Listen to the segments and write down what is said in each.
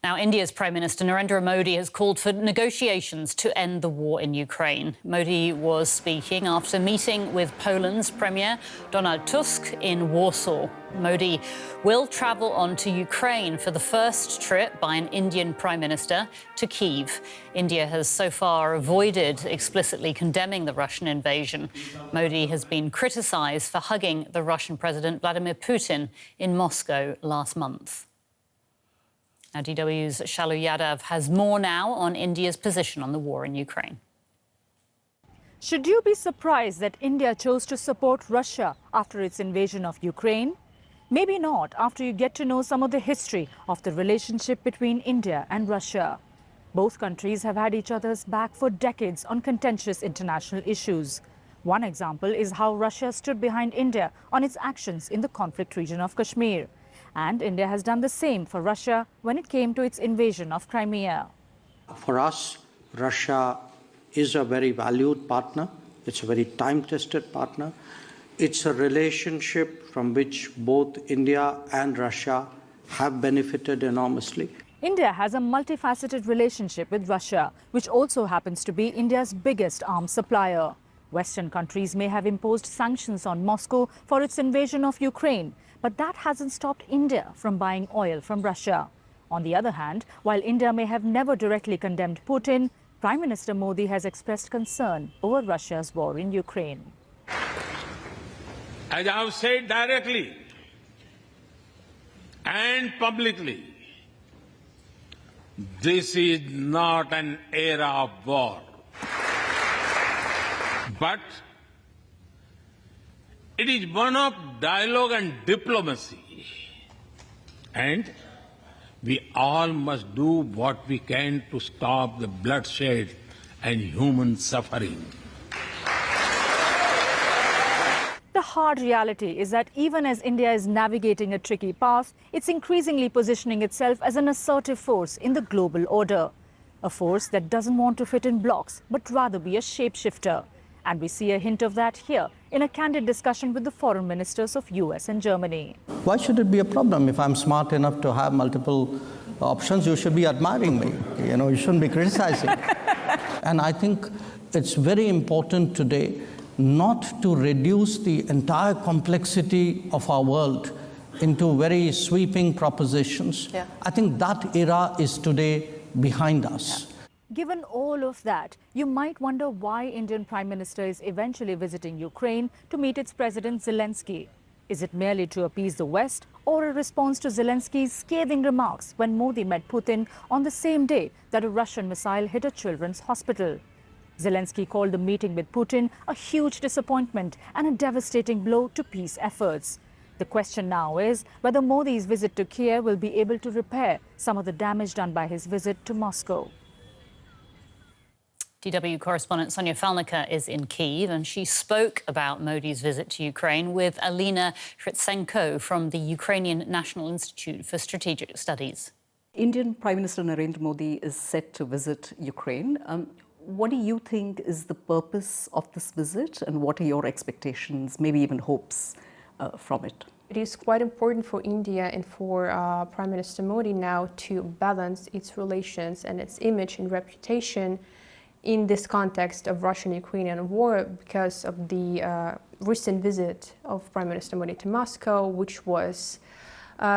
Now, India's Prime Minister Narendra Modi has called for negotiations to end the war in Ukraine. Modi was speaking after meeting with Poland's Premier Donald Tusk in Warsaw. Modi will travel on to Ukraine for the first trip by an Indian Prime Minister to Kyiv. India has so far avoided explicitly condemning the Russian invasion. Modi has been criticised for hugging the Russian President Vladimir Putin in Moscow last month. Now, DW's Shalu Yadav has more now on India's position on the war in Ukraine. Should you be surprised that India chose to support Russia after its invasion of Ukraine? Maybe not after you get to know some of the history of the relationship between India and Russia. Both countries have had each other's back for decades on contentious international issues. One example is how Russia stood behind India on its actions in the conflict region of Kashmir. And India has done the same for Russia when it came to its invasion of Crimea. For us, Russia is a very valued partner. It's a very time-tested partner. It's a relationship from which both India and Russia have benefited enormously. India has a multifaceted relationship with Russia, which also happens to be India's biggest arms supplier. Western countries may have imposed sanctions on Moscow for its invasion of Ukraine, but that hasn't stopped India from buying oil from Russia. On the other hand, while India may have never directly condemned Putin, Prime Minister Modi has expressed concern over Russia's war in Ukraine. As I have said directly and publicly, this is not an era of war, but it is one of dialogue and diplomacy. And we all must do what we can to stop the bloodshed and human suffering. The hard reality is that even as India is navigating a tricky path, it's increasingly positioning itself as an assertive force in the global order. A force that doesn't want to fit in blocks, but rather be a shapeshifter. And we see a hint of that here in a candid discussion with the foreign ministers of US and Germany. Why should it be a problem? If I'm smart enough to have multiple options, you should be admiring me. You shouldn't be criticizing. And I think it's very important today not to reduce the entire complexity of our world into very sweeping propositions. Yeah. I think that era is today behind us. Yeah. Given all of that, you might wonder why Indian Prime Minister is eventually visiting Ukraine to meet its President Zelensky. Is it merely to appease the West or a response to Zelensky's scathing remarks when Modi met Putin on the same day that a Russian missile hit a children's hospital? Zelensky called the meeting with Putin a huge disappointment and a devastating blow to peace efforts. The question now is whether Modi's visit to Kyiv will be able to repair some of the damage done by his visit to Moscow. DW correspondent Sonia Falnica is in Kyiv, and she spoke about Modi's visit to Ukraine with Alina Hrytsenko from the Ukrainian National Institute for Strategic Studies. Indian Prime Minister Narendra Modi is set to visit Ukraine. What do you think is the purpose of this visit, and what are your expectations, maybe even hopes from it? It is quite important for India and for Prime Minister Modi now to balance its relations and its image and reputation in this context of Russian-Ukrainian war because of the recent visit of Prime Minister Modi to Moscow, which was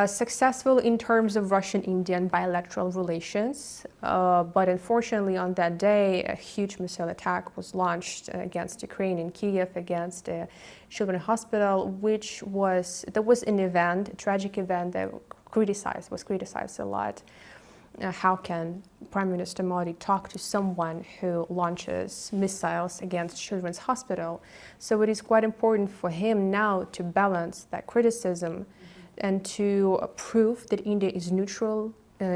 successful in terms of Russian-Indian bilateral relations. But unfortunately, on that day, a huge missile attack was launched against Ukraine in Kyiv, against a children's hospital, that was an event, a tragic event that was criticized a lot. How can Prime Minister Modi talk to someone who launches missiles against children's hospital? So it is quite important for him now to balance that criticism and to prove that India is neutral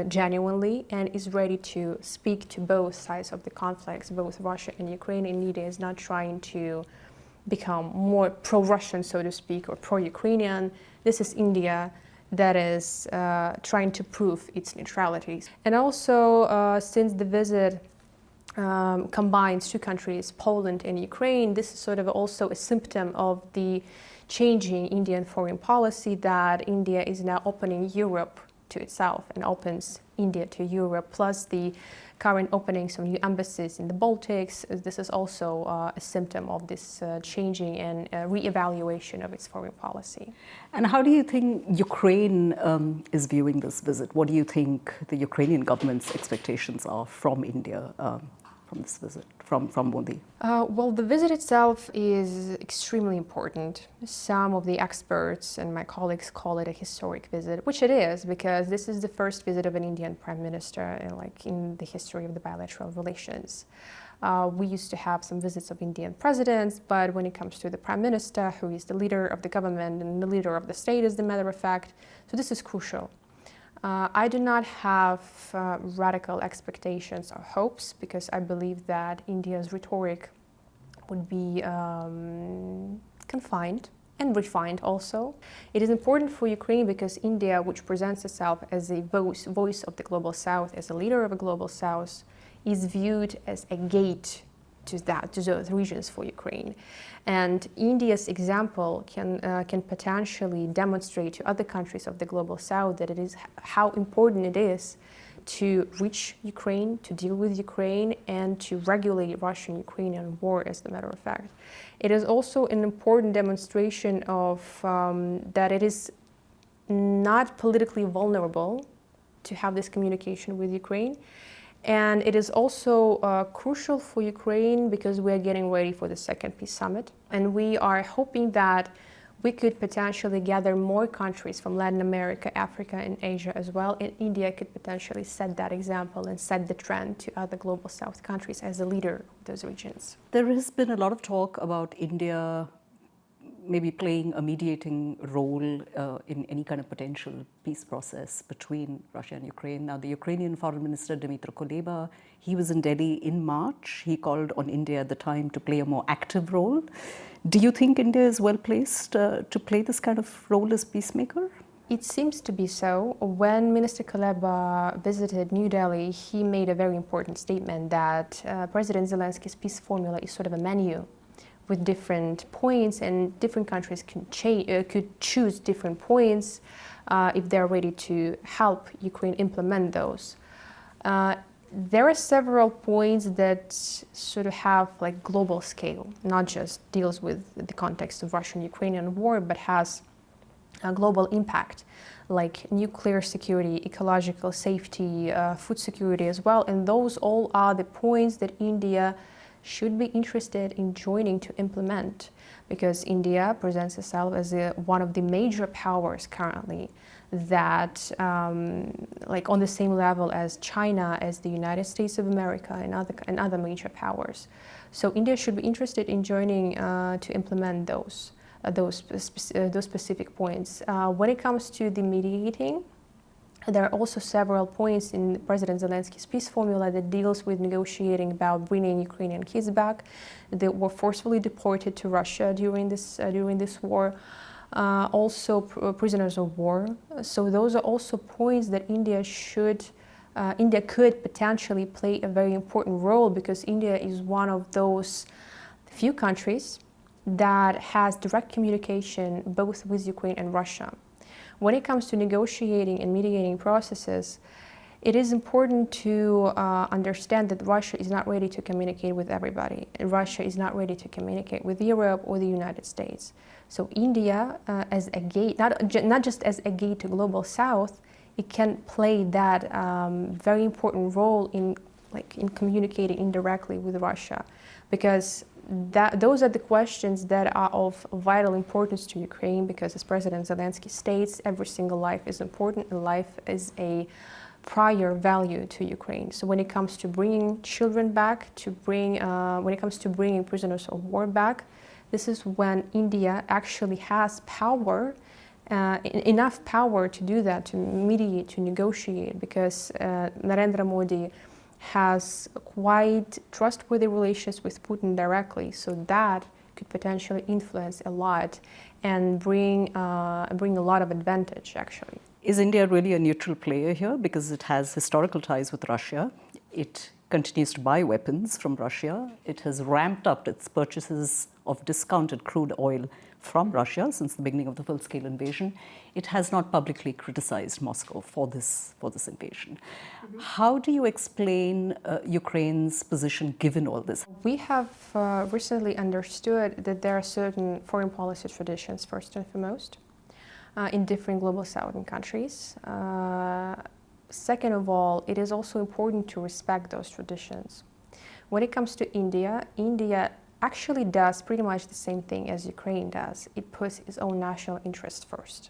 genuinely and is ready to speak to both sides of the conflicts, both Russia and Ukraine. And India is not trying to become more pro-Russian, so to speak, or pro-Ukrainian. This is India that is trying to prove its neutrality. And also, since the visit combines two countries, Poland and Ukraine, this is sort of also a symptom of the changing Indian foreign policy, that India is now opening Europe to itself and opens India to Europe, plus the current openings of new embassies in the Baltics. This is also a symptom of this changing and re-evaluation of its foreign policy. And how do you think Ukraine is viewing this visit? What do you think the Ukrainian government's expectations are from India, from this visit, from Modi? Well, the visit itself is extremely important. Some of the experts and my colleagues call it a historic visit, which it is, because this is the first visit of an Indian Prime Minister in the history of the bilateral relations. We used to have some visits of Indian presidents, but when it comes to the Prime Minister, who is the leader of the government and the leader of the state, as a matter of fact, so this is crucial. I do not have radical expectations or hopes, because I believe that India's rhetoric would be confined and refined also. It is important for Ukraine because India, which presents itself as a voice of the Global South, as a leader of a Global South, is viewed as a gate to those regions for Ukraine. And India's example can potentially demonstrate to other countries of the Global South that it is how important it is to reach Ukraine, to deal with Ukraine, and to regulate Russian-Ukrainian war, as a matter of fact. It is also an important demonstration of that it is not politically vulnerable to have this communication with Ukraine. And it is also crucial for Ukraine because we are getting ready for the second peace summit. And we are hoping that we could potentially gather more countries from Latin America, Africa, and Asia as well. And India could potentially set that example and set the trend to other Global South countries as a leader of those regions. There has been a lot of talk about India maybe playing a mediating role in any kind of potential peace process between Russia and Ukraine. Now, the Ukrainian Foreign Minister, Dmytro Kuleba, he was in Delhi in March. He called on India at the time to play a more active role. Do you think India is well placed to play this kind of role as peacemaker? It seems to be so. When Minister Kuleba visited New Delhi, he made a very important statement that President Zelensky's peace formula is sort of a menu with different points, and different countries could choose different points if they're ready to help Ukraine implement those. There are several points that sort of have like global scale, not just deals with the context of Russian-Ukrainian war, but has a global impact, like nuclear security, ecological safety, food security as well. And those all are the points that India should be interested in joining to implement, because India presents itself as one of the major powers currently that, like on the same level as China, as the United States of America, and other major powers. So India should be interested in joining to implement those specific points. When it comes to the mediating, there are also several points in President Zelensky's peace formula that deals with negotiating about bringing Ukrainian kids back that were forcefully deported to Russia during this war. Also prisoners of war. So those are also points that India could potentially play a very important role, because India is one of those few countries that has direct communication both with Ukraine and Russia. When it comes to negotiating and mediating processes, it is important to understand that Russia is not ready to communicate with everybody. Russia is not ready to communicate with Europe or the United States. So India, as a gate, not just as a gate to Global South, it can play that very important role in communicating indirectly with Russia, because those are the questions that are of vital importance to Ukraine, because as President Zelensky states, every single life is important and life is a prior value to Ukraine. So when it comes to bringing children back, when it comes to bringing prisoners of war back, this is when India actually has power, enough power to do that, to mediate, to negotiate, because Narendra Modi has quite trustworthy relations with Putin directly, so that could potentially influence a lot and bring a lot of advantage, actually. Is India really a neutral player here, because it has historical ties with Russia? It continues to buy weapons from Russia. It has ramped up its purchases of discounted crude oil from Russia since the beginning of the full-scale invasion, it has not publicly criticized Moscow for this invasion. How do you explain Ukraine's position given all this? We have recently understood that there are certain foreign policy traditions, first and foremost, in different global southern countries. Second of all, it is also important to respect those traditions. When it comes to India, India actually does pretty much the same thing as Ukraine does. It puts its own national interest first.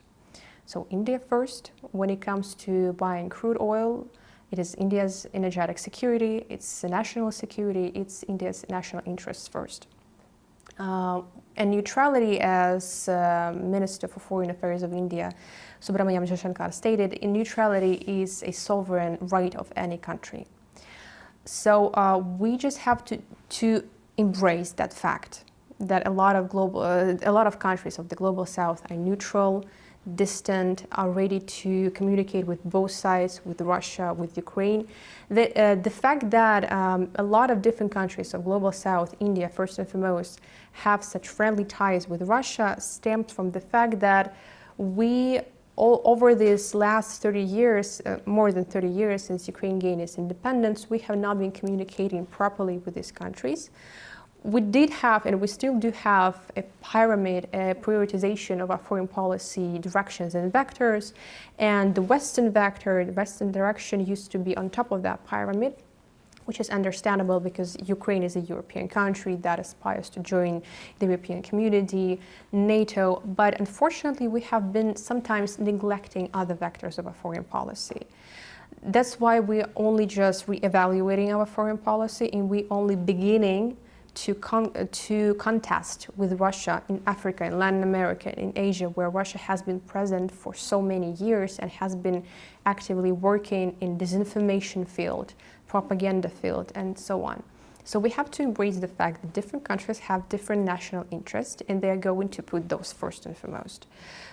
So India first, when it comes to buying crude oil, it is India's energetic security, it's national security, it's India's national interests first. And neutrality, as Minister for Foreign Affairs of India, Subramanyam Jaishankar stated, neutrality is a sovereign right of any country. So we just have to embrace that fact that a lot of countries of the global south are neutral, distant, are ready to communicate with both sides, with Russia, with Ukraine. The fact that a lot of different countries of global south, India first and foremost, have such friendly ties with Russia stems from the fact that we, over these last 30 years, more than 30 years since Ukraine gained its independence, we have not been communicating properly with these countries. We did have, and we still do have, a pyramid, a prioritization of our foreign policy directions and vectors, and the Western vector, the Western direction used to be on top of that pyramid, which is understandable because Ukraine is a European country that aspires to join the European community, NATO, but unfortunately we have been sometimes neglecting other vectors of our foreign policy. That's why we're only just re-evaluating our foreign policy, and we're only beginning to contest with Russia in Africa, in Latin America, in Asia, where Russia has been present for so many years and has been actively working in disinformation field, propaganda field, and so on. So we have to embrace the fact that different countries have different national interests, and they're going to put those first and foremost.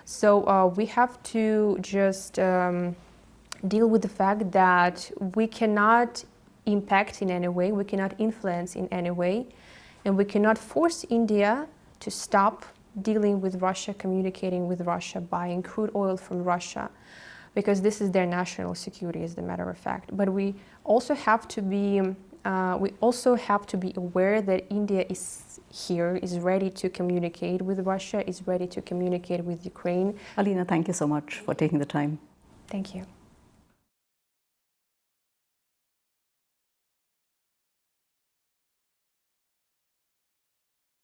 So we have to just deal with the fact that we cannot impact in any way, we cannot influence in any way, and we cannot force India to stop dealing with Russia, communicating with Russia, buying crude oil from Russia, because this is their national security, as a matter of fact. But we also have to be aware that India is here, is ready to communicate with Russia, is ready to communicate with Ukraine. Alina, thank you so much for taking the time. Thank you.